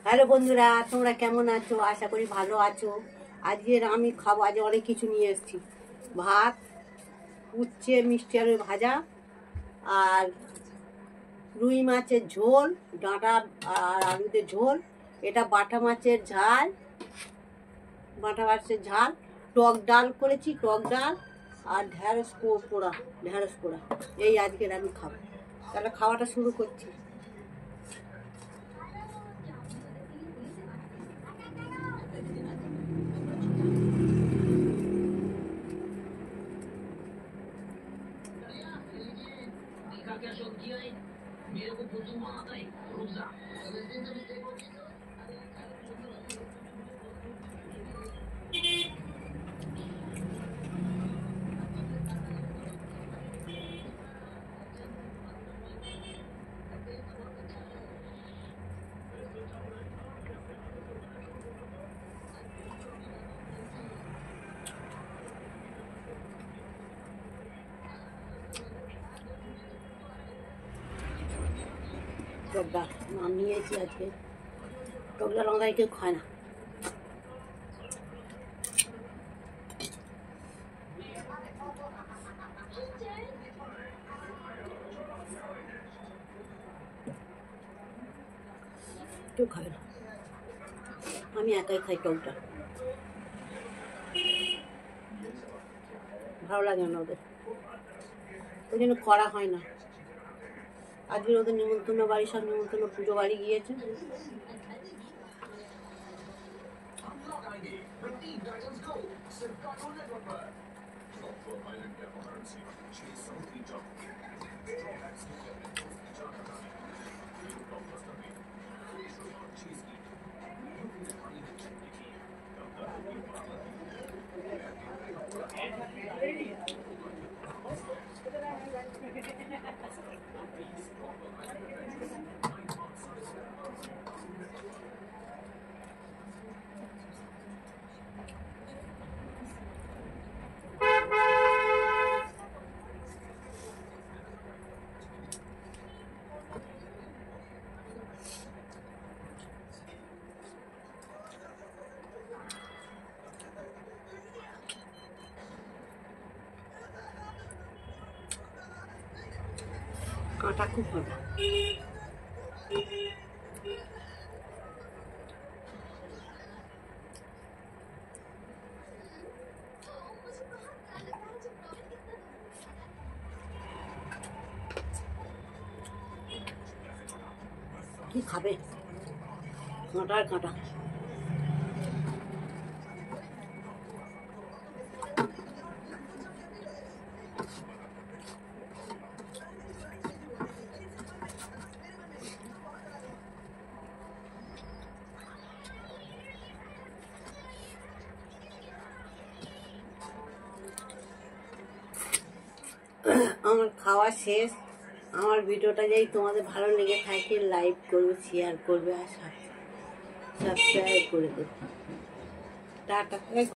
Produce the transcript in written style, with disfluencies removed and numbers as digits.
Hello বন্ধুরা, তোমরা কেমন আছো? আশা করি ভালো আছো। আজকে আমি খাবো, আজ অনেক কিছু নিয়ে এসেছি। ভাত, উচ্ছে মিষ্টি আলু ভাজা, আর রুই মাছের ঝোল, ডাঁটা আর আলুতে ঝোল। এটা বাটা মাছের ঝাল, টক ডাল করেছি, টক ডাল আর ঢ্যাঁড়স পোড়া। এই আজকের আমি খাবো। তাহলে খাওয়াটা শুরু করছি। টক ডাল নাম নিয়েছি আজকে। টক ডাল আমাদের কেউ খায় না। কেউ খাবে না, আমি একাই খাই টক ডাল। ভালো লাগে না ওদের, ওই জন্য করা হয় না। আজকে ওদের নিমন্ত্রণ বাড়ি, সব নিমন্ত্রণ পুজো বাড়ি গিয়েছে। কাঁটা খুব কাঁটা। কি খাবে? কাঁটা আর কাঁটা। আমার খাওয়া শেষ। আমার ভিডিওটা যদি তোমাদের ভালো লেগে থাকে, লাইক করবে, শেয়ার করবে আর সাবস্ক্রাইব করে দেবে। টাটা।